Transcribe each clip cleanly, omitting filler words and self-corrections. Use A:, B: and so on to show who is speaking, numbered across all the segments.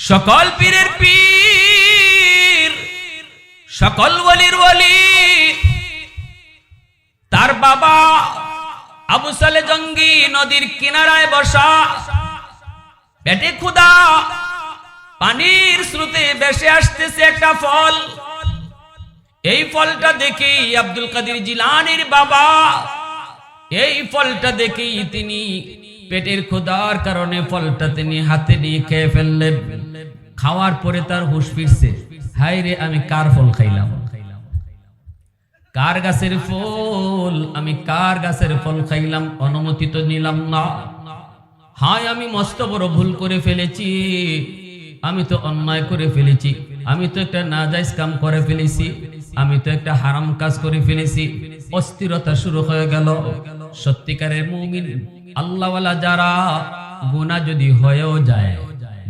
A: সকল পীরের পীর, সকল ওলির ওলি। তার বাবা আবু সালে জঙ্গি নদীর কিনারায় বসা, পেটে ক্ষুধা, পানির স্রোতে ভেসে আসতেছে একটা ফল। এই ফলটা দেখি আব্দুল কাদের জিলানীর বাবা, এই ফলটা দেখি তিনি পেটের ক্ষুধার কারণে ফলটা তিনি হাতে নিয়ে খেয়ে ফেললেন। খাওয়ার পরে তার হুঁশ ফিরছে, হায় রে আমি কার ফল খাইলাম, কার গাছের ফল, আমি কার গাছের ফল খাইলাম, অনুমতি তো নিলাম না। হায় আমি মস্ত বড় ভুল করে ফেলেছি, আমি তো অন্যায় করে ফেলেছি, আমি তো একটা নাজায়েজ কাম করে ফেলেছি, আমি তো একটা হারাম কাজ করে ফেলেছি। অস্থিরতা শুরু হয়ে গেল। সত্যিকারের মুমিন আল্লাহওয়ালা যারা, গুনাহ যদি হয়েও যায়,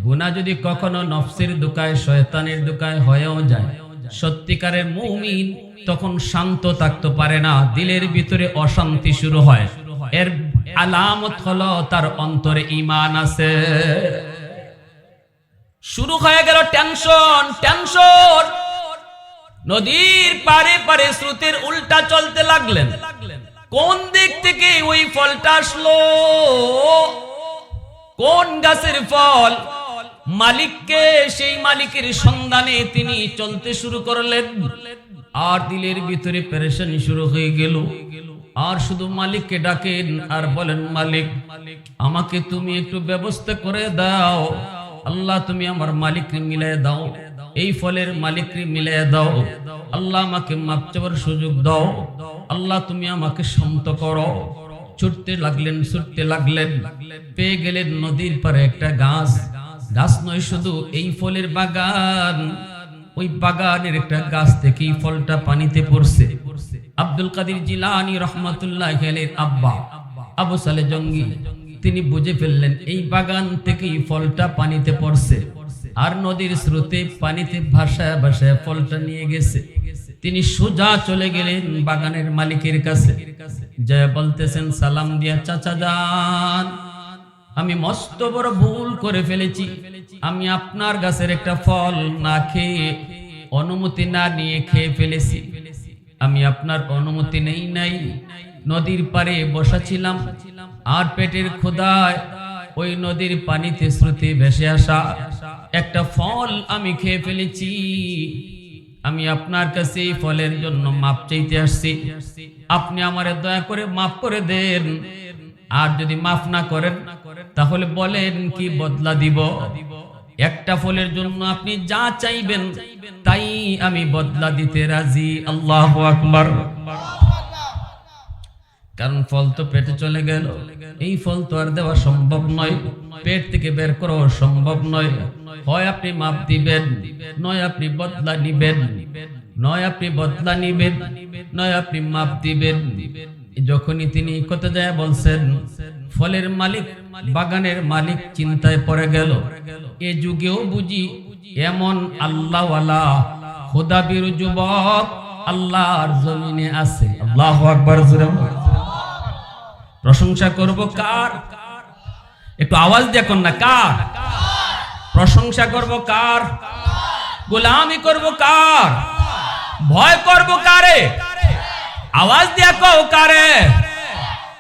A: গুনাহ যদি কখনো নফসের দোকায় শয়তানের দোকায় হয়েও যায়, সত্যিকারের মুমিন তখন শান্ত থাকতে পারে না, দিলের ভিতরে অশান্তি শুরু হয়। এর আলামত হলো তার অন্তরে ঈমান আছে। শুরু হয়ে গেল টেনশন, টেনশন। নদীর পারে পারে স্রোতের উল্টা চলতে লাগলেন। কোন দিক থেকে ওই ফলটা আসলো, কোন গাছের ফল, মালিককে, সেই মালিকের সন্ধানে তিনি চলতে শুরু করলেন। আর দিলের ভিতরে পেরেশানি শুরু হয়ে গেল। আর শুধু মালিককে ডাকেন আর বলেন, মালিক আমাকে তুমি একটু ব্যবস্থা করে দাও, আল্লাহ তুমি আমার মালিককে মিলিয়ে দাও, এই ফলের মালিককে মিলিয়ে দাও, আল্লাহ আমাকে মাপ চাওয়ার সুযোগ দাও, আল্লাহ তুমি আমাকে শান্ত করো। ছুটতে লাগলেন, ছুটতে লাগলেন, পেয়ে গেলেন নদীর পারে একটা গাছ। গাছ নয় শুধু, এই ফলের বাগান। ওই বাগানের একটা গাছ থেকে এই ফলটা পানিতে পড়ছে। আব্দুল কাদের জিলানী রহমাতুল্লাহি আলাইহির আব্বা আবু সালে জঙ্গি তিনি বুঝে ফেললেন এই বাগান থেকে এই ফলটা পানিতে পড়ছে। আর নদীর স্রোতে পানিতে ভাসায় ভাসায় ফলটা নিয়ে গেছে। তিনি সোজা চলে গেলেন বাগানের মালিকের কাছে, যা বলতেছেন সালাম দিয়া, চাচা যান, আমি মস্ত বড় ভুল করে ফেলেছি, আমি আপনার গাছের একটা ফল না খেয়ে, অনুমতি না নিয়ে খেয়ে ফেলেছি। আমি আপনার অনুমতি নেই নাই, নদীর পারে বসা ছিলাম, আর পেটের ক্ষুধায় ওই নদীর পানিতে স্রোতে ভেসে আসা একটা ফল আমি খেয়ে ফেলেছি। আমি আপনার কাছে এই ফলের জন্য মাপ চাইতে আসছি, আপনি আমারে দয়া করে মাফ করে দেন। আর যদি মাফ না করেন তাহলে বলেন কি বদলা দিব। একটা ফলের জন্য আপনি যা চাইবেন তাই আমি বদলা দিতে রাজি। আল্লাহু আকবার। কারণ ফল তো পেটে চলে গেল, এই ফল তো আর দেওয়া সম্ভব নয়, পেট থেকে বের করা সম্ভব নয়। হয় আপনি মাপ দিবেন, নয় আপনি বদলা নিবেন, নয় আপনি বদলা নিবেন, নয় আপনি মাপ দিবেন। যখনই তিনি কথা যায় বলছেন, ফলের মালিক, বাগানের মালিক চিন্তায় পড়ে গেল। এ যুগেও বুঝি এমন আল্লাহওয়ালা খোদাবীর যুবক আল্লাহর জমিনে আছে। আল্লাহু আকবার। প্রশংসা করব কার? একটু আওয়াজ দেখুন না, কার প্রশংসা করব? কার গোলামি করব? কার ভয় করব? কারে? आवाज दिया कहो कारे।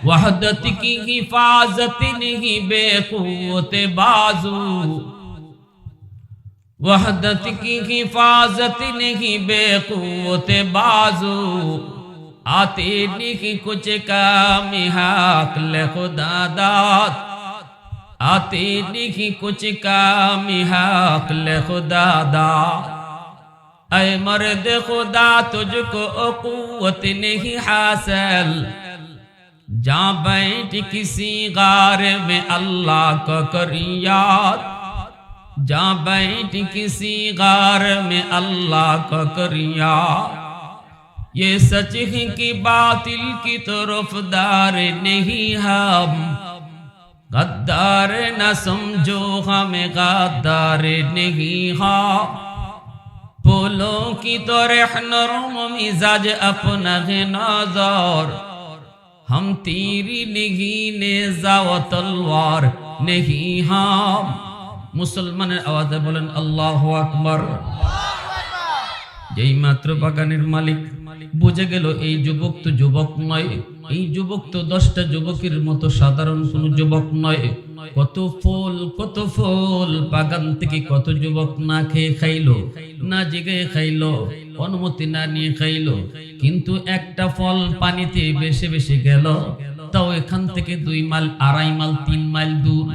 A: वहदत की हिफाजत नहीं बेकुवत बाजू, वहदत की हिफाजत नहीं बेकुवत बाजू, आते नहीं कुछ काम हक ले खुदा दात, आते नहीं कुछ काम हक ले खुदा दात। ऐ मर्द खुदा तुझको कुव्वत नहीं हासिल, जा बैठ किसी गार में अल्लाह का कर याद, जा बैठ किसी गार में अल्लाह का कर याद। ये सच है कि बातिल की तरफदार नहीं हम, गद्दार न समझो हमें गद्दार नहीं हम। फूलों की तरह नरम मिजाज अपना है नजर, हम तीरी नहीं नेजा व तलवार नहीं हम। মুসলমানের আওয়াজে বলেন আল্লাহু আকবার। যেই মাত্র বাগানের মালিক বুঝে গেল এই যুবক তো যুবক নয়, এই যুবক তো 10টা যুবকের মতো সাধারণ কোন যুবক নয়। কত ফল বাগান থেকে কত যুবক না খেয়ে খাইলো, না জেগে খাইলো, অনুমতি না নিয়ে খাইলো, কিন্তু একটা ফল পানিতে বেশি বেশি গেল, তাও এখান থেকে 2 মাইল 2.5 মাইল 3 মাইল দূর।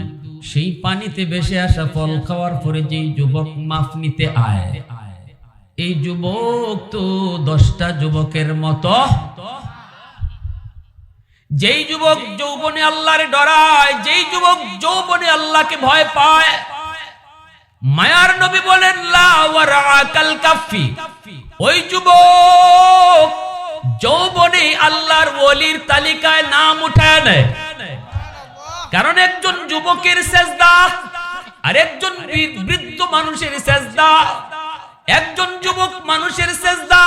A: সেই পানিতে বেশি আসা ফল খাওয়ার পরে যেই যুবক মাফ নিতে আয়, এই যুবক তো 10টা যুবকের মতো। যেই যুবক যৌবনে আল্লাহরে ডরায়, যেই যুবক যৌবনে আল্লাহকে ভয় পায়, মায়ার নবী বলেন লা ওয়ারাকাল কাফি, ওই যুবক যৌবনে আল্লাহর ওলির তালিকায় নাম উঠায় নেয়। কারণ একজন যুবকের সেজদা আর একজন বৃদ্ধ মানুষের সেজদা, একজন যুবক মানুষের সেজদা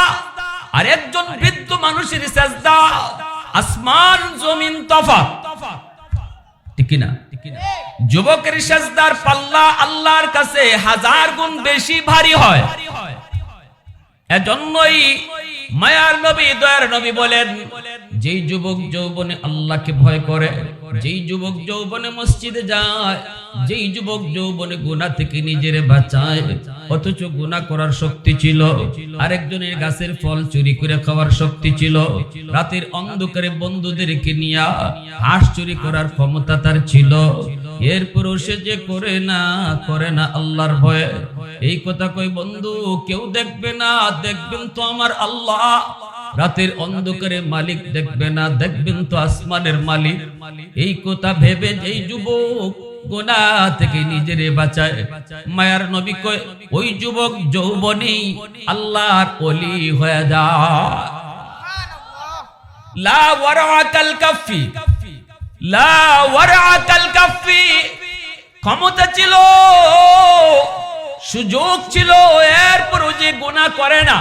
A: আর একজন বৃদ্ধ মানুষের সেজদা আসমান জমিন তফাৎ, ঠিক কি না? যুবকের সেজদার পাল্লা আল্লাহর কাছে 1000 গুণ বেশি ভারী হয়। এজন্যই মায়ার নবী দয়ার নবী বলেন, যেই যুবক যৌবনে আল্লাহকে ভয় করে, যেই যুবক যৌবনে মসজিদে যায়, যেই যুবক যৌবনে গুনাহ থেকে নিজেরে বাঁচায়, অথচ গুনাহ করার শক্তি ছিল, আরেকজনের গাছের ফল চুরি করে খাওয়ার শক্তি ছিল, রাতের অন্ধকারে বন্ধুদেরকে নিয়ে হাঁস চুরি করার ক্ষমতা তার ছিল, এরপরও সে যে করে না আল্লাহর ভয়ে। এই কথা কই বন্ধু, কেউ দেখবে না, দেখবেন তো আমার আল্লাহ। রাতের অন্ধকারে মালিক দেখবে না, দেখবেন তো আসমানের মালিক। এই কথা ভেবে যেই যুবক গুনাহ থেকে নিজেরে বাঁচায়, মায়ার নবী কয় ওই যুবক যৌবনে আল্লাহর ওলি হয়ে যায়। লা ওয়ারাকাল কাফি, লা ওয়ারাকাল কাফি, ক্ষমতা ছিল, সুযোগ ছিল, এরপরও যে গুনাহ করে না।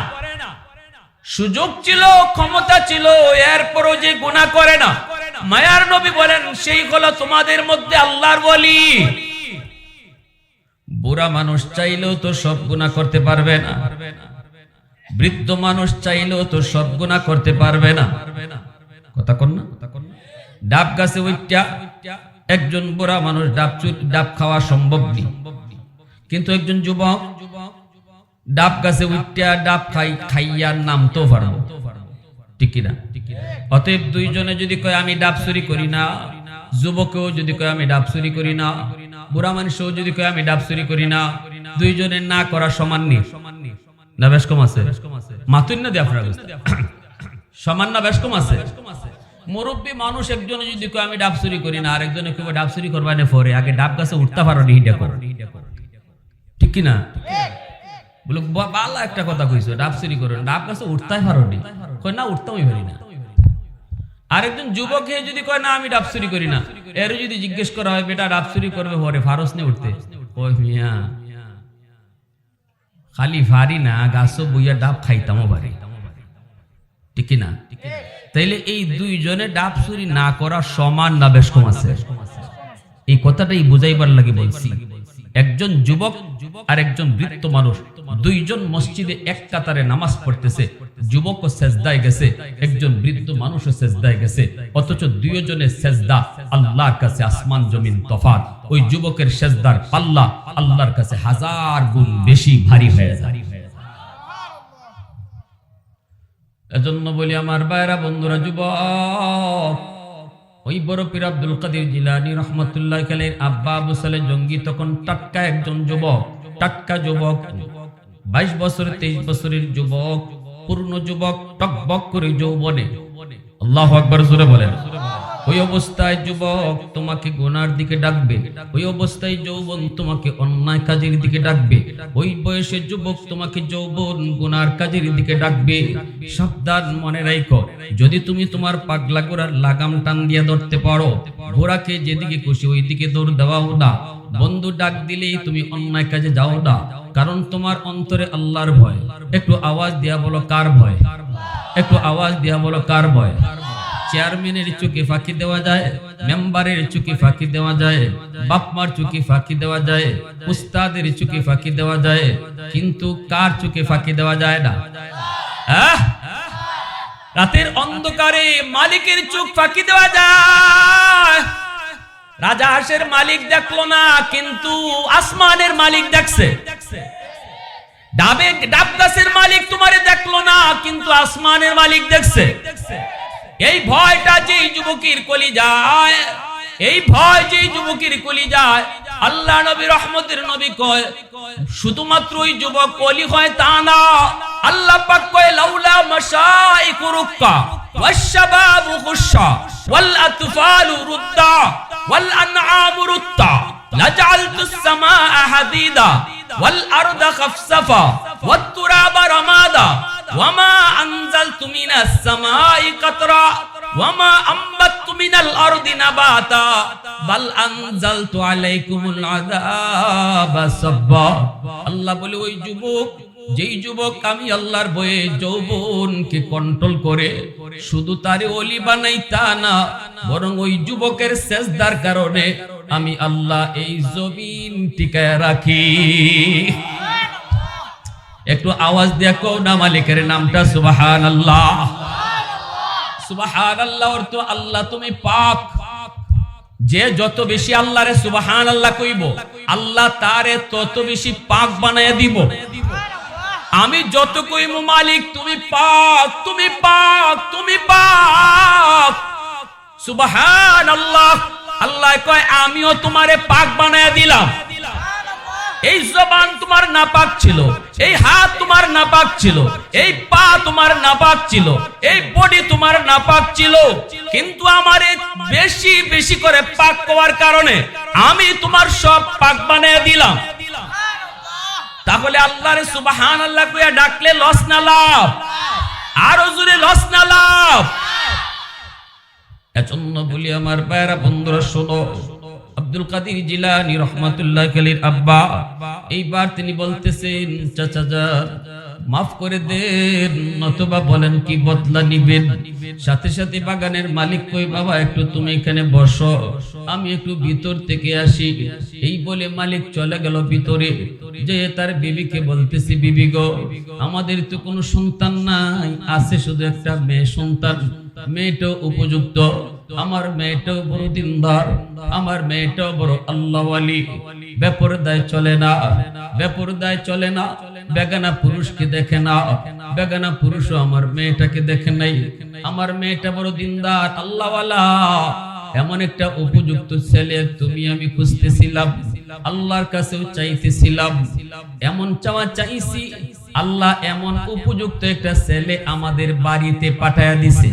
A: সুযোগ ছিল, ক্ষমতা ছিল, এরপরও যে গুনাহ করে না। মায়ার নবী বলেন সেই হলো তোমাদের মধ্যে আল্লাহর ওলি। বুড়া মানুষ চাইলেও তো সব গুনাহ করতে পারবে না, বৃদ্ধ মানুষ চাইলেও তো সব গুনাহ করতে পারবে না। কথা কন না? ডাব গাছে উঠটা একজন বুড়া মানুষ ডাব খাওয়া সম্ভব নেই, কিন্তু একজন যুবক ডাব গাছে উঠটা ডাব খাইয়া নামতেও পারবো, ঠিক না? অতএব দুইজনে যদি কয় আমি ডাব চুরি করি না, যুবকেও যদি কয় আমি ডাব চুরি করি না, বুড়া মানুষও যদি কয় আমি ডাব চুরি করি না, দুইজনের না করা সমান নেই না? বেশ কম আছে? মাতুন না দিয়ে আপনারা সমান না? বেশ কম আছে? মুরব্বী মানুষ একজনে যদি কয় আমি ডাব চুরি করি না, আরেকজনে কয় ডাব চুরি করবা না, পরে আগে ডাব গাছে উঠতে পারো নি, হিডা করো, ঠিক কি না? বলে ভালো একটা কথা কইছো, ডাব চুরি করো, ডাব গাছে উঠতে পারো নি, কয় না উঠতেই পারি না। আরেকজন যুবক যদি কয় না আমি ডাব চুরি করি না, এর যদি জিজ্ঞেস করা হয় বেটা ডাব চুরি করবে পরে ফারস নে উঠতে, ওই মিয়া খালি ভারি না, গাছও বইয়া ডাব খাইতামও পারি, ঠিক না? তাইলে এই দুইজনে ডাব চুরি না করা সমান না বেশ কম আছে? এই কথাটাই বুঝাইবার লাগে বলছি। একজন যুবক আর একজন বৃদ্ধ মানুষ দুইজন মসজিদে এক কাতারে নামাজ পড়তেছে, যুবকও সেজদায় গেছে, একজন বৃদ্ধ মানুষও সেজদায় গেছে, অথচ দুইজনের সেজদা আল্লাহর কাছে আসমান জমিন তফাৎ। ওই যুবকের সেজদার পাল্লা আল্লাহর কাছে 1000 গুণ বেশি ভারী হয়ে যায়। এজন্য বলি আমার ভাইরা বন্ধুরা, যুবক ওই বড় পীর আব্দুল কাদের জিলানী রহমতুল্লাহ আলাইহির আব্বা আবু সালেহ জঙ্গি তখন টাটকা একজন যুবক, টাটকা যুবক, 22 বছর 23 বছরের যুবক, পূর্ণ যুবক, টকবক করে যৌবনে। আল্লাহু আকবার জোরে বলেন। ওই অবস্থায় যুবক তোমাকে গুনার দিকে ডাকবে, ওই অবস্থায় যৌবন তোমাকে অন্যায় কাজের দিকে ডাকবে, ওই বয়সে যুবক তোমাকে যৌবন গুনার কাজের দিকে ডাকবে। সাবধান, মনে রাখো, যদি তুমি তোমার পাগলা ঘোড়ার লাগাম টান দিয়ে ধরতে পারো, ঘোড়াকে যেদিকে খুশি ওই দিকে দৌড় দেওয়াও না, বন্ধু ডাক দিলেই তুমি অন্যায় কাজে যাও না, কারণ তোমার অন্তরে আল্লাহর ভয়। একটু আওয়াজ দিয়া বলো কার ভয়? একটু আওয়াজ দিয়া বলো কার ভয়? চেয়ারম্যানের চোখে ফাঁকি দেওয়া যায়, মেম্বারের চোখে ফাঁকি দেওয়া যায়, বাপমার চোখে ফাঁকি দেওয়া যায়, উস্তাদের চোখে ফাঁকি দেওয়া যায়, কিন্তু কার চোখে ফাঁকি দেওয়া যায় না? রাতের অন্ধকারে মালিকের চোখ ফাঁকি দেওয়া যায়। রাজা হাঁসের মালিক দেখলো না, কিন্তু আসমানের মালিক দেখছে। ডাব গাছের মালিক তোমারে দেখলো না, কিন্তু আসমানের মালিক দেখছে। এই ভয়টা যেই যুবকের কলিজায়, এই ভয় যেই যুবকের কলিজায়, আল্লাহ নবী রহমতের নবী কয় শুধুমাত্র ওই যুবক ওলি হয় তা না, আল্লাহ পাক কয় লাউলা মাশাইকু রুক্কা ওয়াশশাবাবু খুশা ওয়াল আতফালু রুদ্দা ওয়াল আনআমু রুত্তা লাজআলতুস সামাআ হাদিদা ওয়াল আরদা খাফসাফা ওয়াত তুরাবা রামাদা ওয়ামা আনজালতু মিনাস সামাই কাতরা ওয়ামা আম্বাততু মিনাল আরদি নাবাতা বাল আনজালতু আলাইকুমুল আযাবা সাব্বা। আল্লাহ বলে ওই যুবক, যেই যুবক আমি আল্লাহর ভয়ে যৌবনকে কন্ট্রোল করে শুধু তারে ওলি বানাই তা না, বরং ওই যুবকের সেজদার কারণে আমি আল্লাহ এই জমিন টিকায় রাখি। একটু আওয়াজ দিয়ে কও না মালিকের নামটা সুবহানাল্লাহ। সুবহানাল্লাহ অর্থ আল্লাহ তুমি পাক। যে যত বেশি আল্লাহরে সুবহানাল্লাহ কইব, আল্লাহ তারে তত বেশি পাক বানায়া দিব। আমি যত কইব মালিক তুমি পাক, তুমি পাক, তুমি পাক, সুবহানাল্লাহ, আল্লাহ কয় আমিও তোমারে পাক বানায়া দিলাম। এই জবান তোমার নাপাক ছিল, এই হাত তোমার নাপাক ছিল, এই পা তোমার নাপাক ছিল, এই বডি তোমার নাপাক ছিল, কিন্তু আমারে বেশি বেশি করে পাক করার কারণে আমি তোমার সব পাক বানায়া দিলাম। তাহলে আল্লাহরে সুবহানাল্লাহ কইয়া ডাকলে লস না লাভ? আরো জোরে লস না লাভ? এজন্য বলি আমার ভাইরা বন্ধুরা শোনো, আব্দুল কাদের জিলানী রহমাতুল্লাহ আলাইহির আব্বা এইবার তিনি বলতেছেন চাচা যান মাফ করে দেন, নতুবা বলেন কি বদলা নিবেন। সাথে সাথে বাগানের মালিক কই বাবা একটু তুমি এখানে বসো, আমি একটু ভিতর থেকে আসি। এই বলে মালিক চলে গেল ভিতরে, যে তার বিবিকে বলতেছি বিবি গো আমাদের তো কোনো সন্তান নাই, আছে শুধু একটা মেয়ে সন্তান। মেয়েটাও উপযুক্ত, আমার মেয়েটাও বড় দিনদার, আমার মেয়েটাও বড় আল্লাহওয়ালি, বেপরদায় চলে না, বেপরদায় চলে না, বেগানা পুরুষকে দেখে না, বেগানা পুরুষও আমার মেয়েটাকে দেখে নাই। আমার মেয়েটা বড় দিনদার আল্লাহওয়ালা, এমন একটা উপযুক্ত ছেলে তুমি আমি খুঁজতেছিলাম, আল্লাহর কাছেও চাইতেছিলাম, এমন চাওয়া চাইছি, আল্লাহ এমন উপযুক্ত একটা ছেলে আমাদের বাড়িতে পাঠায়া দিছে।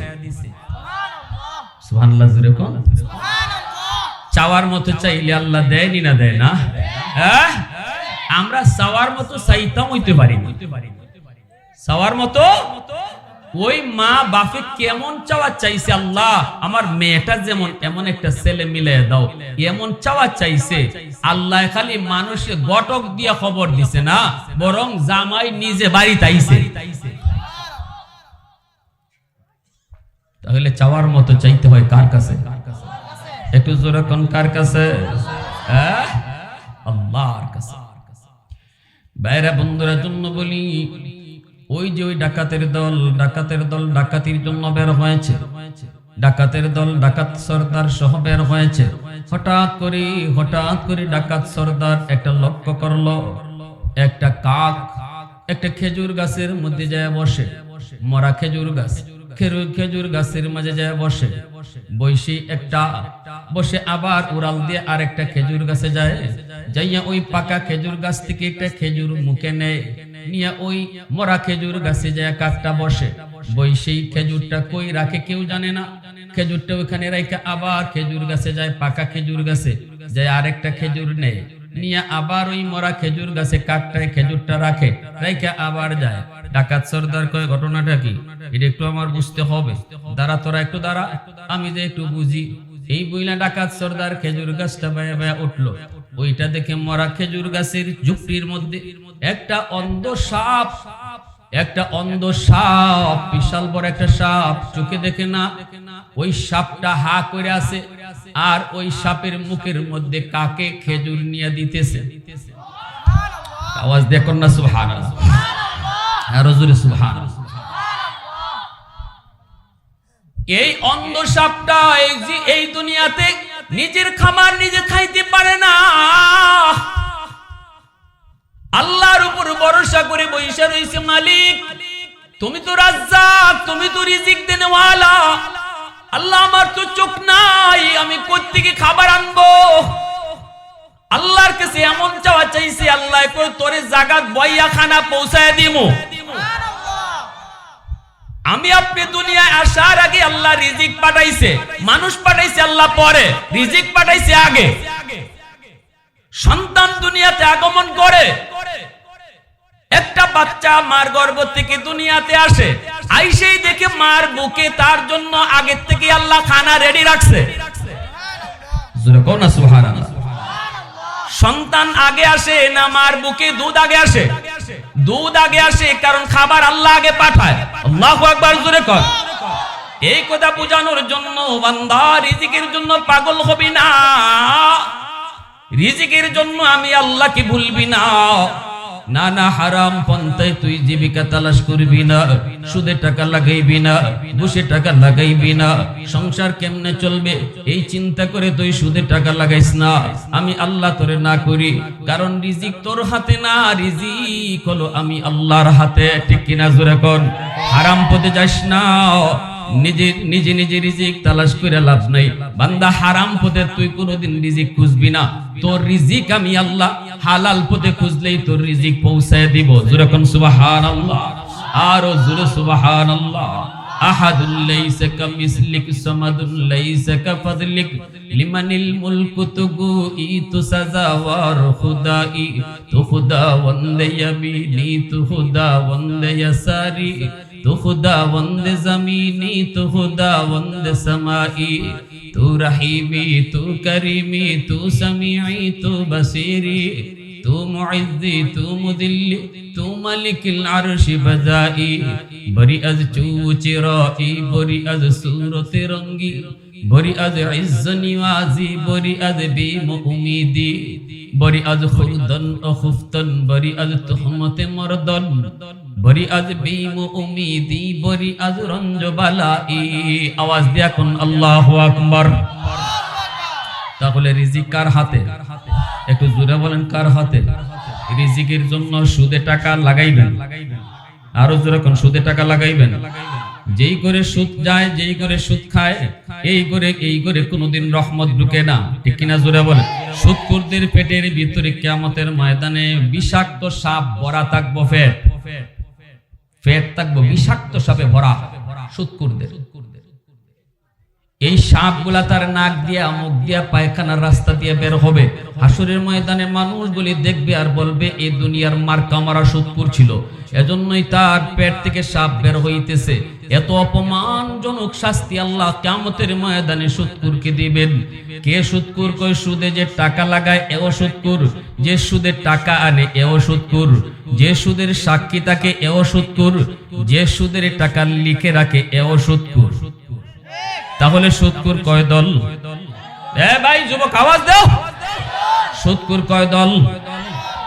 A: সুবহানাল্লাহ জোরে কোন। চাওয়ার মতো চাইলে আল্লাহ দেয়নি না দেয় না? হ্যাঁ, আমরা চাওয়ার মতো চাইতাম হইতে পারি না। চাওয়ার মতো ওই মা বাপে কেমন চাওয়া চাইছে, আল্লাহ আমার মেয়েটা যেমন এমন একটা ছেলে মিলিয়ে দাও, এমন চাওয়া চাইছে। আল্লাহ খালি মানুষকে গটক দিয়া খবর দিছে না, বরং জামাই নিজে বাড়িতে আইছে। তাহলে চাওয়ার মতো চাইতে হয় কার কাছে? একটু জোরে কোন কার কাছে? আল্লাহর কাছে। বাইরে বন্ধুরা জন্য বলি, ওই যে ওই ডাকাতের দল ডাকাতির জন্য বের হয়েছে, ডাকাতের দল ডাকাত সর্দার সহ বের হয়েছে। হঠাৎ করে ডাকাত সর্দার একটা লক্ষ্য করলো, একটা কাক একটা খেজুর গাছের মধ্যে যায় বসে, মরা খেজুর গাছ, খেজুর গাছের মাঝে যায় বসে, বসে আবার উড়াল দিয়ে আরেকটা খেজুর গাছে যায়, যাইয়া ওই পাকা খেজুর গাছ থেকে একটা খেজুর মুখে নেয়, নিয়ে ওই মরা খেজুর গাছে যায় কাকটা বসে, বৈশি খেজুরটা কই রাখে কেউ জানে না, খেজুরটা ওখানে রেখে আবার খেজুর গাছে যায়, পাকা খেজুর গাছে যায় আরেকটা খেজুর নেয়, নিয়ে আবার ওই মরা খেজুর গাছে কাকটায় খেজুরটা রাখে, রেখে আবার যায়। ডাকাত সর্দার কয় ঘটনাটা কি, এটা একটু আমার বুঝতে হবে, দাঁড়া তোরা একটু দাঁড়া, আমি যে একটু বুঝি। এই বইলা ডাকাত সর্দার খেজুর গাছটা বায়া বায়া উঠলো, ওইটা দেখে মরা খেজুর গাছের ঝুপড়ির মধ্যে একটা অন্ধ সাপ, বিশাল বড় একটা সাপ, চোখে দেখে না, ওই সাপটা হা করে আছে, আর ওই সাপের মুখের মধ্যে কাকে খেজুর নিয়ে দিতেছে। আওয়াজ দেখুন না সুবহানাল্লাহ, আরো জোরে সুবহানাল্লাহ। এই অন্ধ সাপটা এই দুনিয়াতে নিজের খাবার নিজে খাইতে পারে না, আল্লাহর উপর ভরসা করে বৈশা রয়েছে। মালিক তুমি তো রাজ্জাক, তুমি তো রিজিক দেনেওয়ালা। আল্লাহ আমার তো চোখ নাই, আমি কোত্থেকে খাবার আনবো? আল্লাহর কাছে এমন চাওয়া চাইছে, আল্লাহ কই তোরে জাগাত বইয়া খানা পৌঁছায় দিমু। আমি আপনি দুনিয়ায় আসার আগে আল্লাহ রিজিক পাঠাইছে, মানুষ পাঠাইছে আল্লাহ পরে, রিজিক পাঠাইছে আগে। সন্তান দুনিয়াতে আগমন করে, একটা বাচ্চা মার গর্ভ থেকে দুনিয়াতে আসে, আইসেই দেখে মার বুকে তার জন্য আগে থেকে আল্লাহ খানা রেডি রাখছে। জোরে কোন না সুবহানাল্লাহ। সন্তান আগে আসে না মার বুকে দুধ আগে আসে? দুধ আগে আসে, কারণ খাবার আল্লাহ আগে পাঠায়। আল্লাহু আকবার, জোরে কর। এই কথা বোঝানোর জন্য বান্দা রিজিকের জন্য পাগল হবি না, রিজিকের জন্য আমি আল্লাহকে ভুলবি না। না না, হারাম পন্থায় তুই জীবিকা তালাশ করবি না, সুদে টাকা লাগাইবি না, ঘুষে টাকা লাগাইবি না। সংসার কেমনে চলবে এই চিন্তা করে তুই সুদে টাকা লাগাইস না। আমি আল্লাহ তোরে না করি, কারণ রিজিক তোর হাতে না, রিজিক হলো আমি আল্লাহর হাতে। ঠিক কিনা জোরে কোন? হারাম পথে যাস না, নিজে নিজে রিজিক তালাশ করে লাভ নাই। বান্দা হারাম পথে তুই কোনোদিন রিজিক খুঁজবি না, তোর রিজিক আমি আল্লাহ হালাল পথে খুঁজলেই তোর রিজিক পৌঁছায় দিব। জোরে কোন সুবহানাল্লাহ, আরো জোরে সুবহানাল্লাহ। আহাদুল লাইসা কামিসলিক সামাদুল লাইসা কাফাদলিক লিমানিল মুলকু তুগুই তু সাজাওয়ার খুদাই তু খুদা ওয়ান্দে ইয়ামিনি তু খুদা ওয়ান্দে ইয়াসারি তু খুদা ওয়ান্দে জমিনি তু খুদা ওয়ান্দে সামাই তু রহিমি তু করিমি তু সামিঈ তু বসিরি তু মুইজ্জি তু মুদিল্লি তু মালিকুল আরশি বজাই বরি আজ চুচিরাই বরি আজ সূরতে রঙ্গি বরি আজ ইজ্জ নিওয়াজি বরি আজ বিমুমিদি বরি আজ খুরদন ও খুফতন বরি আজ তুহমতে মরদন বরি আজ বিমুমিদি বরি আজ রঞ্জ বালাই। আওয়াজ দিয়া কোন আল্লাহু আকবার। তাহলে রিজিক কার হাতে? একটু জোরে বলেন, কার হাতে? রিজিকের জন্য সুদে টাকা লাগাইবেন, আরো জোরে কোন সুদে টাকা লাগাইবেন। যেই করে সুদ যায়, যেই করে সুদ খায়, এই করে কোনোদিন রহমত ঢুকে না। ঠিক কিনা জোরে বলেন? সুদখোরদের পেটের ভিতরে কিয়ামতের ময়দানে বিষাক্ত সাপ ভরা থাকবো, পেট থাকবো বিষাক্ত সাপে ভরা সুদখোরদের। এই সাপগুলা তার নাক দিয়া মুখ দিয়া পায়খানার রাস্তা দিয়ে বের হবে। হাসরের ময়দানে মানুষগুলি দেখবে আর বলবে এই দুনিয়ার মার্কা মারা সুদখোর ছিল, এজন্যই তার পেট থেকে সাপ বের হইতেছে। এত অপমানজনক শাস্তি আল্লাহ কিয়ামতের ময়দানে সুদখোরকে দিবেন। কে সুদখোর? কই সুদে যে টাকা লাগায় এও সুদখোর, যে সুদে টাকা আনে এও সুদখোর, যে সুদের সাক্ষী থাকে এও সুদখোর, যে সুদের টাকা লিখে রাখে এও সুদখোর। তাহলে সুদখোর কয় দল? এ ভাই যুবক আওয়াজ দাও, সুদখোর কয় দল?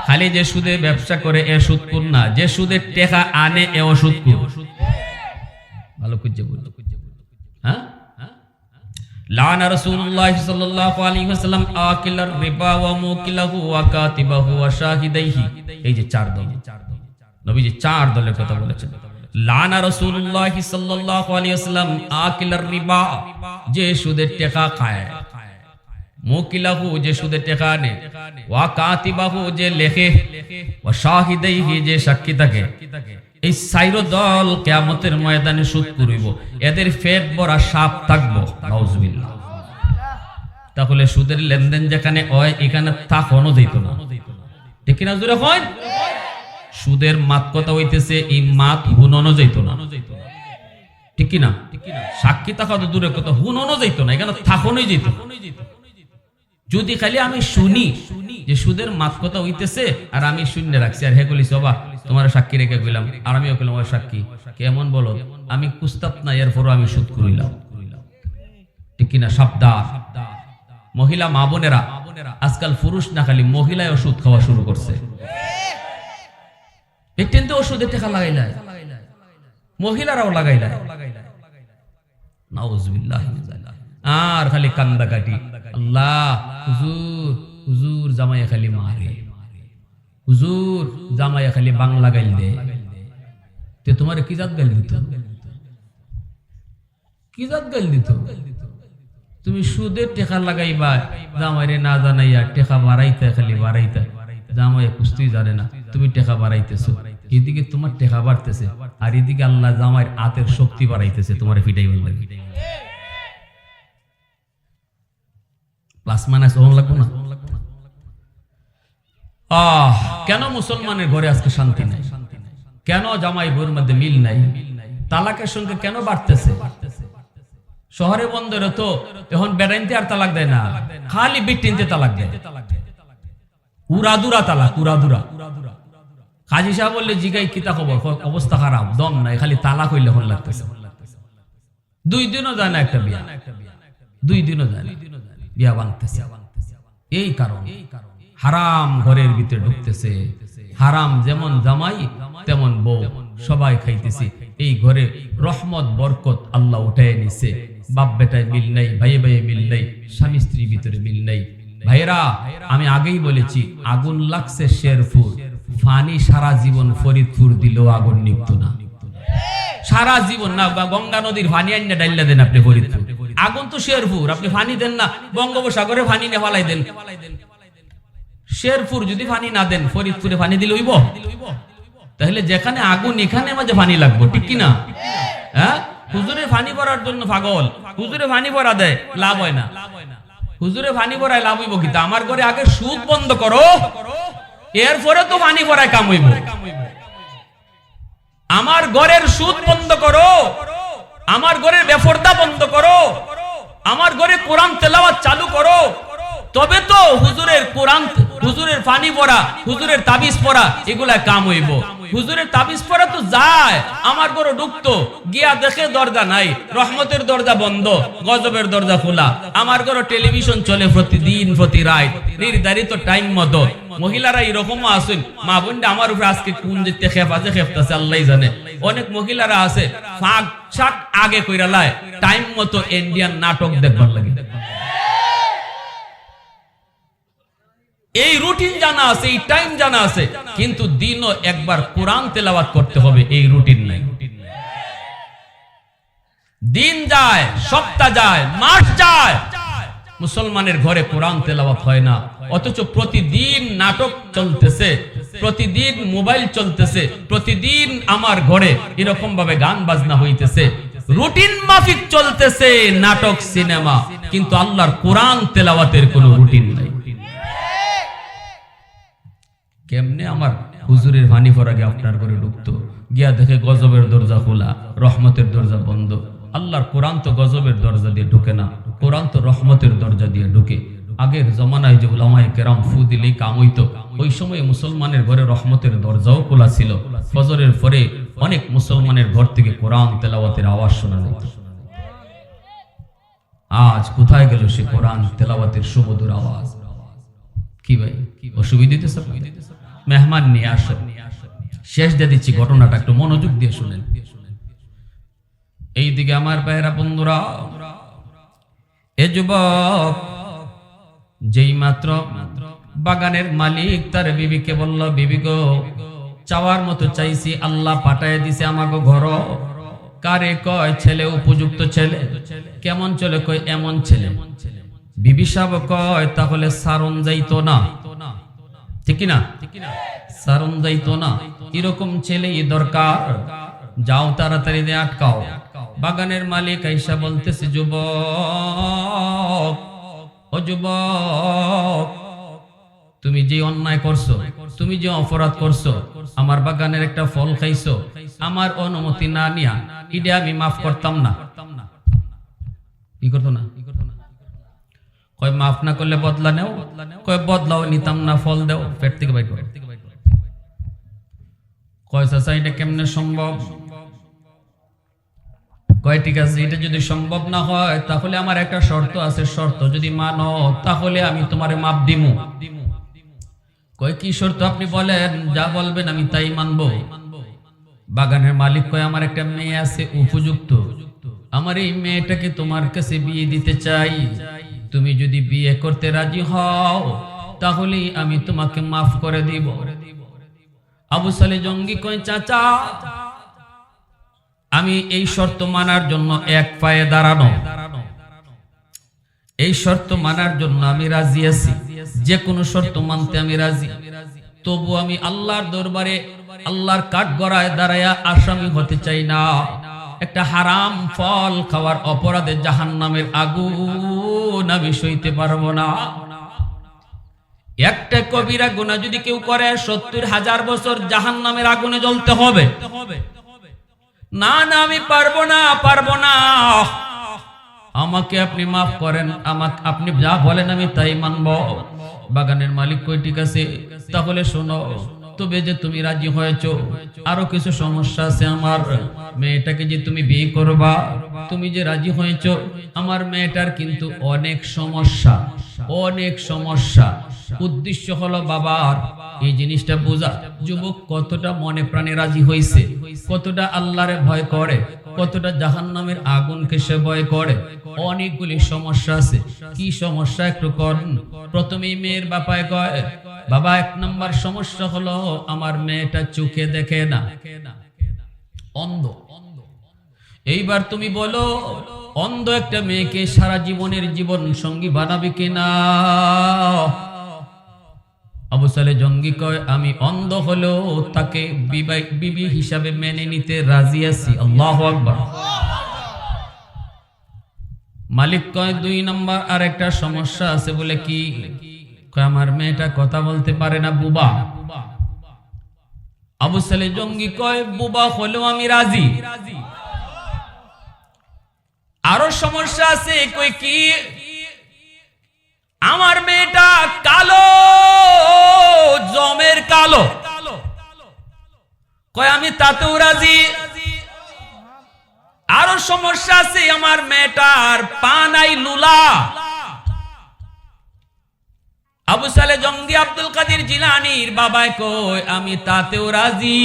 A: খালি যে সুদে ব্যবসা করে এ সুদখোর না, যে সুদে টাকা আনে এও সুদখোর। ভালো খুঁজে বল। হ্যাঁ, লানা রাসূলুল্লাহ সাল্লাল্লাহু আলাইহি ওয়াসাল্লাম আকিলার রিবা ওয়া মুকিলাহু ওয়া কাতিবাহু ওয়া শাহিদাইহি। এই যে চার দল, নবীজি চার দলের কথা বলেছেন। লানা রাসূলুল্লাহ সাল্লাল্লাহু আলাইহি ওয়াসাল্লাম আকিলার রিবা, যে সুদের টাকা খায়, মুকিলাহু যে সুদের টাকা আনে, ওয়া কাতিবাহু যে লেখে, ওয়া শাহিদাইহি যে সাক্ষী থাকে। এই চার দল কিয়ামতের ময়দানে সুদখোর হইব, এদের পেট ভরা সাপ থাকবো। নাউজুবিল্লাহ। তাহলে সুদের লেনদেন যেখানে হয় এখানে থাকনো যেত না। ঠিক কিনা জোরে হয়? সুদের মাত কথা হইতেছে, এই মাত হুননো যেত না। ঠিক কিনা? সাক্ষী থাকা তো দূরের কথা, হুননো যেত না, এখানে থাকনোই যেত। যদি খালি আমি শুনি যে সুদের মাত কথা হইতেছে আর আমি শূন্য রাখছি, আর হে বলি সবা তোমার সাক্ষী রেখে গেলাম, আর আমিও গেলাম ওই সাক্ষী, কেমন বলো? আমি কুস্তাব না, এরপরও আমি সুদ করিলাম। ঠিক কিনা? সাবধান মহিলা মা বোনেরা, আজকাল পুরুষ না খালি মহিলায় ওষুধ খাওয়া শুরু করছে। একটু ওষুধের টাকা লাগাইলায়, মহিলারাও লাগাইলায়, নাউজুবিল্লাহ। আর খালি কান্দা কাটি, আল্লাহ হুজুর, হুজুর জামাইয়া খালি মারে, হুজুর জামাইয়া খালি বাংলা গাইল দে। তে তোমার কি জাত গাইল দিত? কি জাত গাইল দিত? তুমি সুদের টেকা লাগাইবা, জামাইরে না জানাইয়া টেকা বাড়াইতে, খালি বাড়াইতে, জামাইয়া কুস্তি জানে না, তুমি টেকা বাড়াইতেছো। এদিকে তোমার টেকা বাড়তেছে, আর এদিকে আল্লাহ জামাইয়ের হাতের শক্তি বাড়াইতেছে, তোমার ফিটাই বলবে। প্লাস মাইনাস ওহন লাগবো না? কেন মুসলমানের ঘরে আজকে শান্তি নাই? কেন জামাই বউর মধ্যে মিল নাই? তালাকের সংখ্যা কেন বাড়তেছে? শহরে বন্দরে তো এখন বেড়াইতে আর তালাক দেয় না, খালি বিটিনতে তালাক দেয়। উড়াদুরা তালাক, উড়াদুরা। কাজী সাহেব বললে জিগাই কিতা খবর, অবস্থা খারাপ, দম নাই, খালি তালাক হইলে হন লাগতেছে। 2 দিনও যায় না একটা বিয়া, 2 দিনও যায় না বিয়া ভাঙতেছে। এই কারণ হারাম ঘরের ভিতরে ঢুকতেছে, হারাম যেমন জামাই তেমন বউ, সবাই খাইতেছে। এই ঘরে রহমত বরকত আল্লাহ উঠায় নিছে। বাপ বেটায় মিল নাই, ভাই ভাই মিল নাই, স্বামী স্ত্রীর ভিতরে মিল নাই। ভাইরা, আমি আগেই বলেছি, আগুন লাগছে শেরপুর, ফানি সারা জীবন ফরিদপুর দিলেও আগুন নিভত না। সারা জীবন না, গঙ্গা নদীর ফানি আইনা ডাইলা দেন আপনি ফরিদপুর, আগুন তো শেরপুর। আপনি ফানি দেন না, বঙ্গোপসাগরে ফানি নে ফালাই দেন। শেরপুর যদি ফানি না দেন, ফরিদপুরে ফানি দিলে হইব? তাহলে যেখানে আগুন এখানে মাঝে ফানি লাগবো, ঠিক কিনা? হ্যাঁ, হুজুরে ফানি ভরার জন্য পাগল, হুজুরে ফানি ভরা দেয়, লাভ হয় না। হুজুরে ফানি ভরায় লাভ হইব কি? আমার ঘরে আগে সুদ বন্ধ করো, এরপরে তো ফানি ভরায় কাম হইব। আমার ঘরের সুদ বন্ধ করো, আমার ঘরের বেপরদা বন্ধ করো, আমার ঘরে কোরআন তেলাওয়াত চালু করো, তবে তো হুজুরের কোরআন, হুজুরের ফানি পড়া, হুজুরের তাবিজ পড়া, এগুলা কাম হইব। হুজুরের তাবিজ পড়া তো যায়, আমার ঘরে ঢুকতো, গিয়া দেখে দরজা নাই, রহমতের দরজা বন্ধ, গজবের দরজা খোলা। আমার ঘরে টেলিভিশন চলে প্রতিদিন, প্রতি রাত, নির্ধারিত টাইম মতো। মহিলারা এরকম আছেন, মা বোনটা আমার উপরে আজকে কোন যেতে খেপাছে, খেপতাছে আল্লাহ জানে। অনেক মহিলারা আছে ফাঁক শাক আগে কইরা লাই, টাইম মতো ইন্ডিয়ান নাটক দেখবার লাগে। এই রুটিন জানা আছে, এই টাইম জানা আছে, কিন্তু দিনও একবার কোরআন তেলাওয়াত করতে হবে, এই রুটিন নাই। দিন যায়, সপ্তাহ যায়, মাস যায়, মুসলমানের ঘরে কোরআন তেলাওয়াত হয় না। অথচ প্রতিদিন নাটক চলতেছে, প্রতিদিন মোবাইল চলতেছে, প্রতিদিন আমার ঘরে এরকম ভাবে গান বাজনা হইতেছে, রুটিন মাফিক চলতেছে নাটক সিনেমা, কিন্তু আল্লাহর কোরআন তেলাওয়াতের কোনো রুটিন নাই। কেমনে আমার হুজুরের ফানি পড়া গিয়ে আপনার ঘরে ঢুকতো, গিয়া দেখে গজবের দরজা খোলা, রহমতের দরজা বন্ধ। আল্লাহর কোরআন তো গজবের দরজা দিয়ে ঢুকে না, কোরআন তো রহমতের দরজা দিয়ে ঢুকে। আগের জমানায় যে উলামায়ে কেরাম ফু দিলেই কাম হইতো, ওই সময় মুসলমানের ঘরে রহমতের দরজাও খোলা ছিল। ফজরের পরে অনেক মুসলমানের ঘর থেকে কোরআন তেলাওয়াতের আওয়াজ শোনা যেত। আজ কোথায় গেল সে কোরআন তেলাওয়াতের সুমধুর আওয়াজ? কি ভাই অসুবিধা দিতেছে? মেহমান নিয়ে আসো, শেষ দিয়ে দিচ্ছি ঘটনাটা, একটু মনোযোগ দিয়ে শুনেন। এইদিকে আমার ভাইয়েরা বন্ধুরা, এ যুবক যেই মাত্র বাগানের মালিক তার বিবিকে বলল, বিবি গো, চাওয়ার মতো চাইছি, আল্লাহ পাঠায় দিছে আমাকে ঘর। কারে কয়? ছেলে উপযুক্ত ছেলে। কেমন ছেলে? কয় এমন ছেলে। বিবি সাহেব কয় তাহলে সারণ যাইতো না, ঠিক না? সারণ যাইতো না, এরকম ছেলেই দরকার। যাও তাড়াতাড়ি দিয়ে আটকাও। বাগানের মালিক আইসা বলতেছে, যুবক, ও যুবক, তুমি যে অন্যায় করছো, তুমি যে অপরাধ করছো, আমার বাগানের একটা ফল খাইছো, আমার অনুমতি না নিয়া, এটা আমি মাফ করতাম না। কি করতো না? কয় মাফ না করলে বদলা নেও। কয় বদলাও নিতাম না, ফল দেও, পেট থেকে বাইর করো। কয় চাচা এটা কেমনে সম্ভব? কয় ঠিক আছে, এটা যদি সম্ভব না হয় তাহলে আমার একটা শর্ত আছে, শর্ত যদি মানো তাহলে আমি তোমারে মাপ দিমু। কয় কি শর্ত আপনি বলেন, যা বলবেন আমি তাই মানবো। বাগানের মালিক কয় আমার একটা মেয়ে আছে উপযুক্ত, আমার এই মেয়েটাকে তোমার কাছে বিয়ে দিতে চাই, তুমি যদি বিয়ে করতে রাজি হও তাহলে আমি তোমাকে মাফ করে দিব। আবু সালে জঙ্গি কয় চাচা, আমি এই শর্ত মানার জন্য এক পায়ে দাঁড়ানো, এই শর্ত মানার জন্য আমি রাজি আছি, যে কোনো শর্ত মানতে আমি রাজি। তবু আমি আল্লাহর দরবারে আল্লাহর কাঠগড়ায় দাঁড়ায়া আসামি হতে চাই না। একটা হারাম ফল খাওয়ার অপরাধে জাহান্নামের আগুন আমি সইতে পারবো না। একটা কবিরা গুনাহ যদি কেউ করে ৭০,০০০ বছর জাহান্নামের আগুনে জ্বলতে হবে। না না, আমি পারবো না, পারবো না, আমাকে আপনি মাফ করেন, আমাকে আপনি যা বলেন আমি তাই মানব। বাগানের মালিক কই ঠিক আছে, তাহলে শোনো, তবে যে তুমি রাজি হয়েছো, আরো কিছু সমস্যা আছে আমার। মেয়েটাকে যে তুমি বিয়ে করবা, তুমি যে রাজি হয়েছো, আমার মেয়েটার কিন্তু অনেক সমস্যা, অনেক সমস্যা। উদ্দেশ্য হলো বাবার এই জিনিসটা বোঝা, যুবক কতটা মনে প্রাণে রাজি হয়েছে, কতটা আল্লাহরে ভয় করে, কতটা জাহান্নামের আগুনকে সে ভয় করে। অনেকগুলি সমস্যা আছে। কি সমস্যা একটু করেন। প্রথমেই মেয়ের বাপায় কয়, বাবা এক নম্বর সমস্যা হলো আমার মেয়েটা চোখে দেখে না, অন্ধ। এইবার তুমি বলো, অন্ধ একটা মেয়েকে সারা জীবনের জীবন সঙ্গী বানাবে কিনা? আবু সালে জঙ্গি কয়, আমি অন্ধ হলেও তাকে বিবি হিসাবে মেনে নিতে রাজি আছি। আল্লাহু আকবার। মালিক কয় ২ নম্বর আর একটা সমস্যা আছে। বলে কি? কয় আমার মেয়েটা কথা বলতে পারে না, বুবা। আবু সালে জঙ্গি কয়, বুবা হলেও আমি রাজি। আরো সমস্যা আছে। কয় কি? আমার মেয়েটা কালো, জমের কালো। কয় আমি তাতেও রাজি। আরো সমস্যা আছে, আমার মেয়েটার পা নাই, লুলা। আবু সালে জঙ্গি আব্দুল কাদের জিলানীর বাবায় কয় আমি তাতেও রাজি।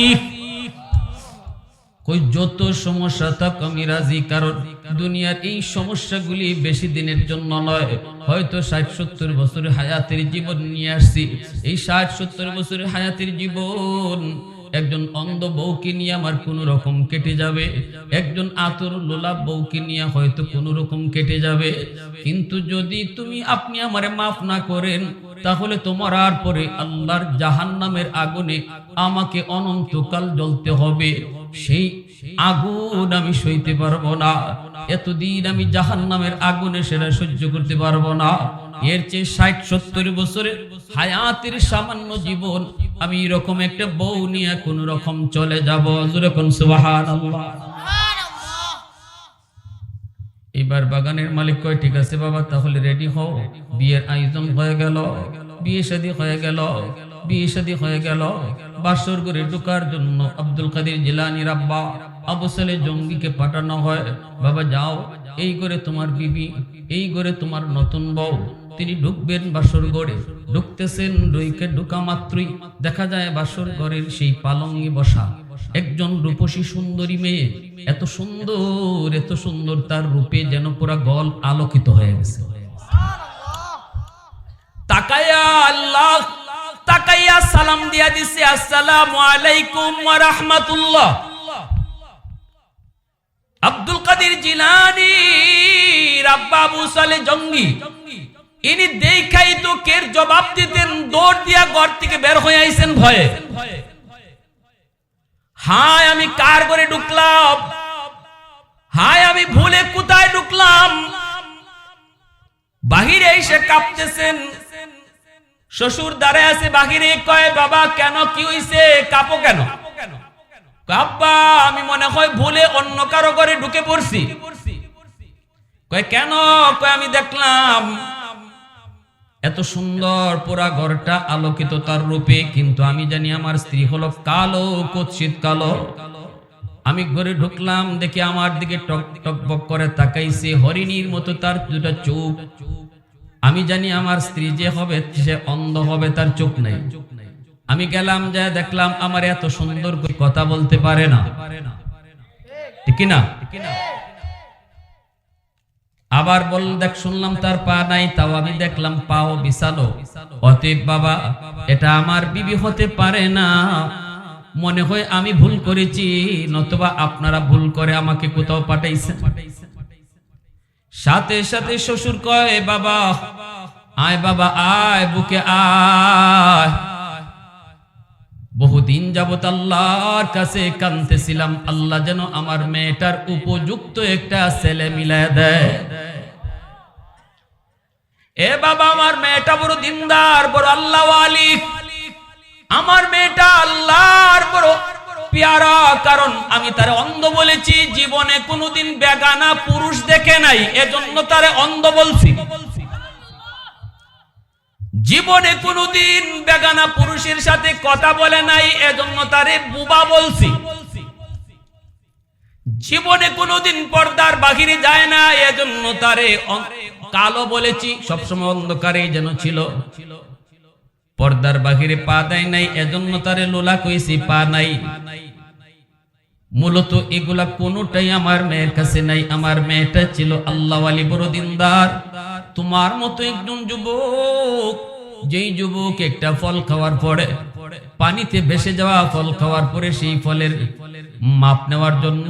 A: কই যত সমস্যা থাক আমি রাজি, কারণ দুনিয়ার এই সমস্যাগুলি বেশি দিনের জন্য নয়। হয়তো ৬০-৭০ বছরের হায়াতের জীবন নিয়ে আসছি। এই ৬০-৭০ বছরের হায়াতের জীবন একজন অন্ধ বউকে নিয়ে আমার কোন রকম কেটে যাবে, একজন আতর লোলা বউকে নিয়ে হয়তো কোন রকম কেটে যাবে। কিন্তু যদি আপনি আমারে মাফ না করেন, তাহলে তোমার আর পরে আল্লাহর জাহান্নামের আগুনে আমাকে অনন্তকাল জ্বলতে হবে। সেই আগুন আমি সইতে পারবো না। এতদিন আমি জাহান্নামের আগুনে সেটা সহ্য করতে পারবো না। এর চেয়ে ৬০-৭০ বছরের হায়াতের সামান্য জীবন আমি এরকম একটা বউ নিয়ে কোন রকম চলে যাব। যেরকম সুবহানাল্লাহ। এবার বাগানের মালিক কয় ঠিক আছে বাবা, তাহলে রেডি হও। বিয়ের আয়োজন হয়ে গেল, বিয়ে শাদী হয়ে গেল, বিয়ে শাদী হয়ে গেল। বাসর ঘরে ঢোকার জন্য আব্দুল কাদের জিলানীর আব্বা আবু সালে জঙ্গিকে পাঠানো হয়, বাবা যাও, এই ঘরে তোমার বিবি, এই ঘরে তোমার নতুন বউ। তিনি ঢুকবেন বাসর ঘরে। ঢুকতেছেন, ঢুকা মাত্রই দেখা যায় বাসর ঘরের সেই পালঙ্গে বসা একজন রূপসী সুন্দরী মেয়ে। এত সুন্দর, এত সুন্দর, তার রূপে যেন পুরা গল আলোকিত হয়ে গেছে। তাকায়া আল্লাহ, তাকাইয়া সালাম দিয়া দিছে, আসসালামু আলাইকুম ওয়া রাহমাতুল্লাহ। আব্দুল কাদের জিলানী আব্বা আবু সালে জঙ্গি, ইনি দেখাই তো কের জবাব দিতেন, দৌড় দিয়া ঘর থেকে বের হয়ে আইছেন ভয়ে। হায় আমি কার ঘরে ঢুকলাম, হায় আমি ভুলে কোথায় ঢুকলাম। বাহিরে এসে কাঁপতেছেন। শ্বশুর দাঁড়ায় আছে বাহিরে, কয় বাবা কেন, কি হইছে, কাঁপো কেন? আব্বা আমি মনে হয় ভুলে অন্য কারো ঘরে ঢুকে পড়ছি। কয় কেন? কয় আমি দেখলাম এত সুন্দর পুরা ঘরটা আলোকিত তার রূপে, কিন্তু আমি জানি আমার স্ত্রী হলো কালো, কুৎসিত কালো। আমি ঘরে ঢুকলাম, দেখি আমার দিকে টক টক বক করে তাকাইছে, হরিণীর মতো তার দুটা চোখ। আমি জানি আমার স্ত্রী যে হবে সে অন্ধ হবে, তার চোখ নাই। আমি গেলাম, যা দেখলাম আমার এত সুন্দর করে কথা বলতে পারে না, ঠিক না? আবার বল দেখ, শুনলাম তার পা নাই, তাও আমি দেখলাম পাও বিছানো। অতএব বাবা, এটা আমার বিবি হতে পারে না। মনে হয় আমি ভুল করেছি, নতুবা আপনারা ভুল করে আমাকে কোথাও পাঠাইছেন। সাথে সাথে শ্বশুর কয়, বাবা আয়, বাবা আয়, বুকে আয়। বহুদিন যাবত আল্লাহর কাছে কাঁদতেছিলাম, আল্লাহ যেন আমার মেয়েটার উপযুক্ত একটা ছেলে মিলায় দেয়। এ বাবা, আমার মেয়েটা বড় দিনদার, বড় আল্লাহওয়ালি। আমার মেয়েটা আল্লাহর বড় পেয়ারা, কারণ আমি তারে অন্ধ বলেছি। জীবনে কোনোদিন বেগানা পুরুষ দেখে নাই, এজন্য তারে অন্ধ বলছি। জীবনে কোনোদিন বেগানা পুরুষের সাথে কথা বলে নাই, এজন্য তারে বুবা বলছি। জীবনে কোনোদিন পর্দার বাহিরে যায় না, এজন্য তারে কালো বলেছি। সবসময় অন্ধকারে যেন ছিল, পর্দার বাহিরে পা দেয় নাই, এজন্য তারে লোলা কইছি, পা নাই। মূলত এগুলা কোনোটাই আমার মেয়ের কাছে নাই। আমার মেয়েটা ছিল আল্লাহওয়ালি, বড় দিনদার। তোমার মতো একজন যুবক, যেই যুবক একটা ফল খাওয়ার পরে, পানিতে ভেসে যাওয়া ফল খাওয়ার পরে সেই ফলের মাপ নেওয়ার জন্য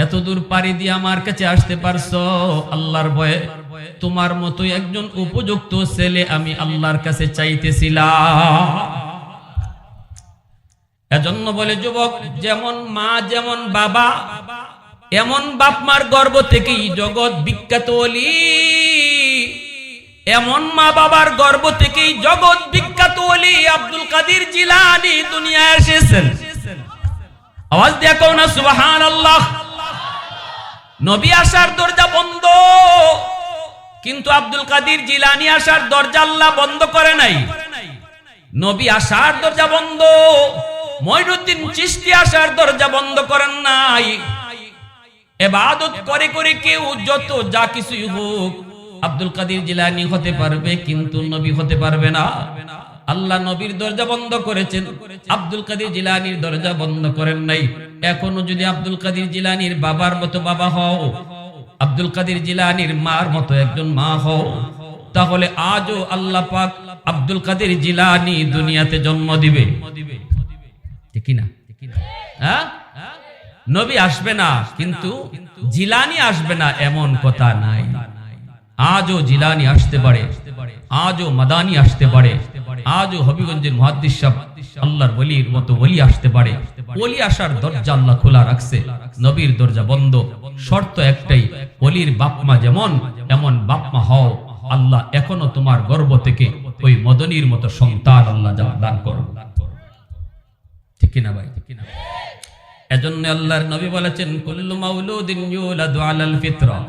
A: এত দূর পাড়ি দিয়ে আমার কাছে আসতে পারছো আল্লাহর ভয়ে, তোমার মতো একজন উপযুক্ত ছেলে আমি আল্লাহর কাছে চাইতেছিলাম। এজন্য বলে যুবক, যেমন মা যেমন বাবা, এমন বাপ মার গর্ভ থেকেই জগৎ বিখ্যাত ওলি। এমন মা বাবার গর্ভ থেকেই জগৎ বিখ্যাত ওলি আব্দুল কাদের জিলানী দুনিয়ায় এসেছেন। আওয়াজ দিয়ে কও না সুবহানাল্লাহ। নবী আসার দরজা বন্ধ, কিন্তু আব্দুল কাদের জিলানী আসার দরজা আল্লাহ বন্ধ করে নাই। নবী আসার দরজা বন্ধ, মঈনুদ্দিন চিশতি আসার দরজা বন্ধ করেন নাই। ইবাদত করে করে কেউ যত যা কিছুই হোক, আব্দুল কাদের জিলানী হতে পারবে, কিন্তু নবী হতে পারবে না। আল্লাহ নবীর দরজা বন্ধ করেছেন, আব্দুল কাদের জিলানীর দরজা বন্ধ করেন নাই। এখনো যদি আব্দুল কাদের জিলানীর বাবার মতো বাবা হও, আব্দুল কাদের জিলানীর মার মতো একজন মা হও, তাহলে আজও আল্লাহ পাক আব্দুল কাদের জিলানী দুনিয়াতে জন্ম দিবে, ঠিক না? হ্যাঁ, নবী আসবে না, কিন্তু জিলানী আসবে না এমন কথা নাই। আজও জিলানী আসতে পারে, আজও মাদানী আসতে পারে, আজও হবিগঞ্জের মুহাদ্দিস সাহেব আল্লাহর ওলির মতো ওলি আসতে পারে। ওলি আসার দরজা আল্লাহ খোলা রাখছে, নবীর দরজা বন্ধ। শর্ত একটাই, ওলির বাপমা যেমন এমন বাপমা হও। আল্লাহ এখনো তোমার গর্ভ থেকে ওই মদনীর মতো সন্তান আল্লাহ দান করো, ঠিক না ভাই? এজন্য আল্লাহর নবী বলেছেন, কুল্লু মাউলুদিন ইউলাদু আলাল ফিতরা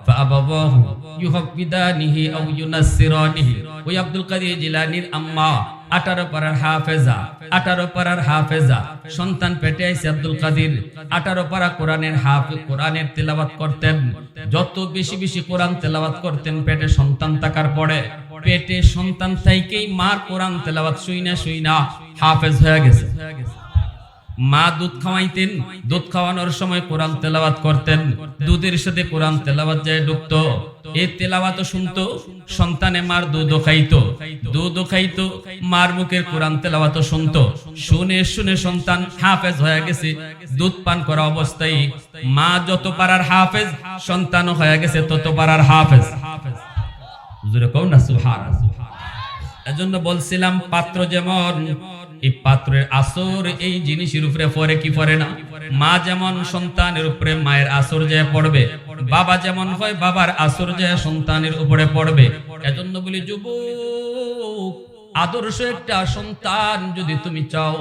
A: ফাআবাওয়াহু ইউহাব্বিদানিহি আও ইউনাসসিরানিহি। ওই আব্দুল কাদের জিলানীর আম্মা 18 পারার হাফেজা, 18 পারার হাফেজা সন্তান পেটে আইছে আব্দুল কাদের। 18 পারা কোরআনের হাফেজ, কোরআনের তেলাওয়াত করতেন। যত বেশি বেশি কোরআন তেলাওয়াত করতেন, পেটে সন্তান থাকার পরে, পেটে সন্তান থাইকেই মার কোরআন তেলাওয়াত শুইনা শুইনা হাফেজ হয়ে গেছে। মা দুধ খাওয়াইতেন, দুধ খাওয়ানোর সময় কোরআন তেলাওয়াত করতেন, দুধের সাথে কোরআন তেলাওয়াত যায় ঢুকতো। এই তেলাওয়াত শুনতো, সন্তানে মার দুধও খাইতো, দুধও খাইতো, মার মুখের কোরআন তেলাওয়াত শুনতো। শুনে শুনে সন্তান হাফেজ হয়ে গেছে। দুধ পান করা অবস্থায় মা যত পারার হাফেজ, সন্তানও হয়ে গেছে তত পারার হাফেজ। হুজুরে কও না সুবহানাল্লাহ। এজন্য বলছিলাম, পাত্র যেমন, এই পাত্রের আসর এই জিনিসের উপরে পড়ে কি পড়ে না? মা যেমন সন্তানের উপরে মায়ের আসর যে পড়বে, বাবা যেমন হয় বাবার আসর যে সন্তানের উপরে পড়বে। এজন্য বলি যুবক, আদর্শ একটা সন্তান যদি তুমি চাও,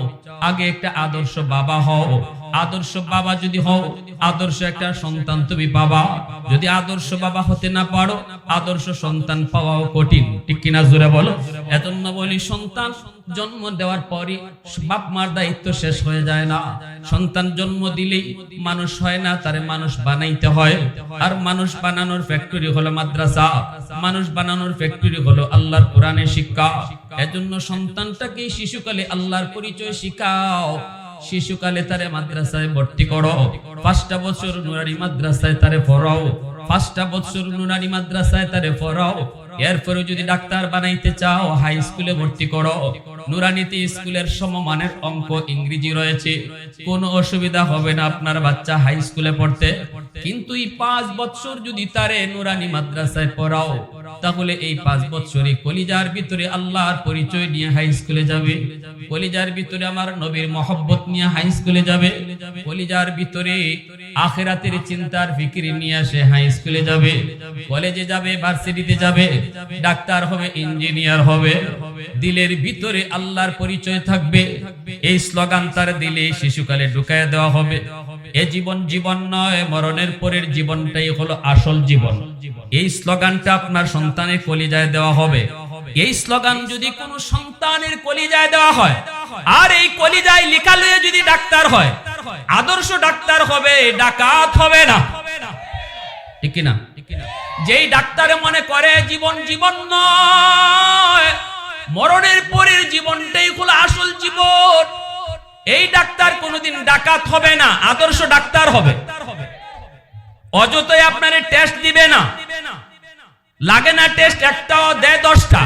A: আগে একটা আদর্শ বাবা হও, আদর্শ বাবা যদি হও, আদর্শ একটা সন্তান তুমি পাবা। যদি আদর্শ বাবা হতে না পারো, আদর্শ সন্তান পাওয়াও কঠিন, ঠিক কিনা জোরে বলো। এজন্য বলি, সন্তান জন্ম দেওয়ার পরই বাপ মার দায়িত্ব শেষ হয়ে যায় না। সন্তান জন্ম দিলেই মানুষ হয় না, তারে মানুষ বানাইতে হয়। আর মানুষ বানানোর ফ্যাক্টরি হলো মাদ্রাসা, মানুষ বানানোর ফ্যাক্টরি হলো আল্লাহর কোরআনের শিক্ষা। এজন্য সন্তানটাকে শিশুকালে আল্লাহর পরিচয় শিখাও। শিশুকালে তারে মাদ্রাসায় ভর্তি করো, 5টা বছর নুরানি মাদ্রাসায় তারে পড়াও, 5টা বছর নুরানি মাদ্রাসায় তারে পড়াও। এরপরে যদি ডাক্তার বানাইতে চাও, হাই স্কুলে ভর্তি করো। নুরানিতে স্কুলের সমমানের অঙ্ক ইংরেজি রয়েছে, কোনো অসুবিধা হবে না আপনার বাচ্চা হাই স্কুলে পড়তে। কিন্তু এই 5 বছর যদি তারে নুরানি মাদ্রাসায় পড়াও, তাহলে এই 5 বছরে কলিজার ভিতরে আল্লাহর পরিচয় নিয়ে হাই স্কুলে যাবে, কলিজার ভিতরে আমার নবীর মহব্বত নিয়ে হাই স্কুলে যাবে, কলিজার ভিতরে আখিরাতের চিন্তার ফিকির নিয়ে সে হাই স্কুলে যাবে, কলেজে যাবে, ভার্সিটিতে যাবে, ডাক্তার হবে, ইঞ্জিনিয়ার হবে। দিলের ভিতরে আল্লাহর পরিচয় থাকবে। এই স্লোগান তার দিলে শিশুকালে ঢুকায় দেওয়া হবে। এ জীবন জীবন নয়, মরণের পরের জীবনটাই হলো আসল জীবন। এই স্লোগানটা আপনার সন্তানের কলিজায় দেওয়া হবে। এই স্লোগান যদি কোনো সন্তানের কলিজায় দেওয়া হয়, আর এই কলিজায় লেখা লয়ে যদি ডাক্তার হয়, আদর্শ ডাক্তার হবে, ডাকাত হবে না, ঠিক না? যেই ডাক্তারে মনে করে জীবন জীবন নয়, মরণের পরের জীবনটাই হলো আসল জীবন, এই ডাক্তার কোনোদিন ডাকাত হবে না, আদর্শ ডাক্তার হবে। অযথাই আপনার টেস্ট দিবে না, লাগে না টেস্ট একটাও, দেয় 10টা।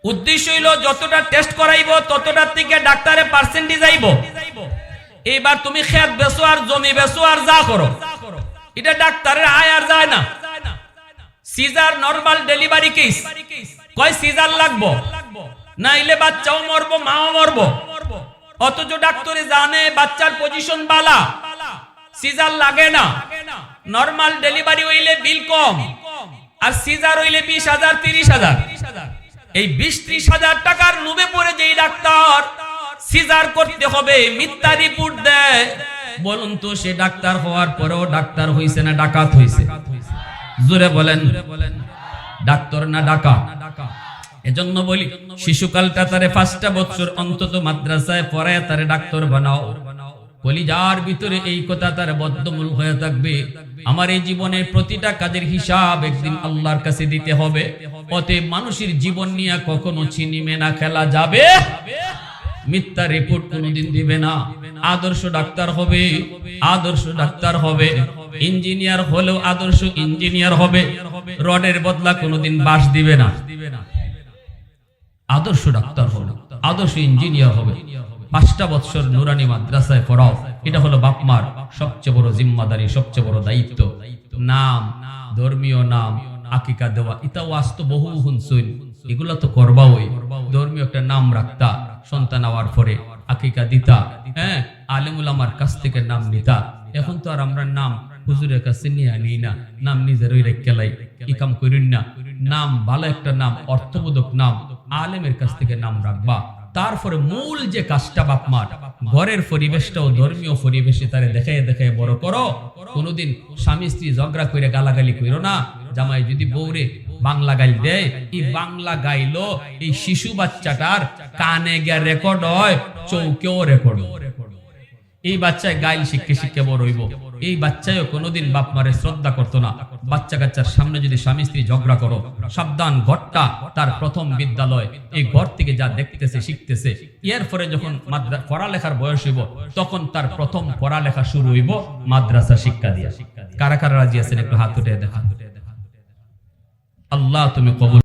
A: উদ্দেশ্য হইল যতটা টেস্ট করাইব ততটার থেকে ডাক্তারের পার্সেন্টেজ আইব। এইবার তুমি খেত বেচো আর জমি বেচো আর যা করো, এটা ডাক্তারের আয় আর যায় না। সিজার নরমাল ডেলিভারি কেস, কয় সিজার লাগবো, না ইলে বাচ্চাও মরবো, মাও মরবো। অথচ ডাক্তারে জানে বাচ্চার পজিশন বালা, সিজার লাগে না। নরমাল ডেলিভারি হইলে বিল কম, আর সিজার হইলে 20,000 30,000। এই 20-30,000 টাকার লোভে পড়ে যেই ডাক্তার সিজার করতে হবে মিথ্যা রিপোর্ট দেয়, বলুন তো সে ডাক্তার হওয়ার পরেও ডাক্তার হইছে না ডাকাত হইছে? জোরে বলেন, ডাক্তার না ডাকাত? এজন্য বলি, শিশুকালটা তারে 5টা বছর অন্তত মাদ্রাসায় পড়ায় তারে ডাক্তার বানাও। কলিজার ভিতরে এই কথা তার বদ্ধমূল হয়ে থাকবে, আমার এই জীবনের প্রতিটা কাজের হিসাব একদিন আল্লাহর কাছে দিতে হবে। অতএব মানুষের জীবন নিয়ে কখনো ছিনিমে না খেলা যাবে, মিথ্যা রিপোর্ট কোনোদিন দিবে না। আদর্শ ডাক্তার হবে, আদর্শ ডাক্তার হবে। ইঞ্জিনিয়ার হলেও আদর্শ ইঞ্জিনিয়ার হবে, রডের বদলা কোনোদিন বাঁশ দিবে না। আদর্শ ডাক্তার হলো, আদর্শ ইঞ্জিনিয়ার হবে। 5টা বছর নুরানি মাদ্রাসায় পড়াও, এটা হলো বাপ মার সবচেয়ে বড় জিম্মাদারি, সবচেয়ে বড় দায়িত্ব। নাম, ধর্মীয় নাম, আকিকা দেওয়া, এটাও আসতো বহু হুনসুন, এগুলা তো করবাওই। ধর্মীয় একটা নাম রাখতা, সন্তান হওয়ার পরে আকিকা দিতা, হ্যাঁ, আলেম উলামার কাছ থেকে নাম নিতা। এখন তো আর আমরা নাম হুজুরের কাছে নিয়ে আনি না, নাম নিজেরই রেখেলাই, ই কাম করিন না। নাম ভালো একটা নাম, অর্থবোধক নাম, আলেমের কাছ থেকে নাম রাখবা। তারপরে মূল যে কাজটা বাপ মার, ঘরের পরিবেশটাও ধর্মীয় পরিবেশে তারে দেখায় দেখায় বড় করো। কোনোদিন স্বামী স্ত্রী ঝগড়া করে গালাগালি করো না। জামাই যদি বউরে বাংলা গাইল দেয়, এই বাংলা গাইলো এই শিশু বাচ্চাটার কানে গিয়া রেকর্ড হয়, চৌকেও রেকর্ড। এই বাচ্চায় গাইল শিখে শিখে বড় হইব। এই বাচ্চায়ও কোনোদিন বাপ মারে শ্রদ্ধা করতো না। বাচ্চা কাচ্চার সামনে যদি স্বামী স্ত্রী ঝগড়া করো, সাবধান, ঘরটা তার প্রথম বিদ্যালয়। এই ঘর থেকে যা দেখতেছে শিখতেছে, এরপরে যখন পড়ালেখার বয়স হইব তখন তার প্রথম পড়ালেখা শুরু হইব মাদ্রাসা শিক্ষা দিয়া। কারা কারা রাজি আছেন একটু হাত উঠে দেখা। আল্লাহ তুমি কবুল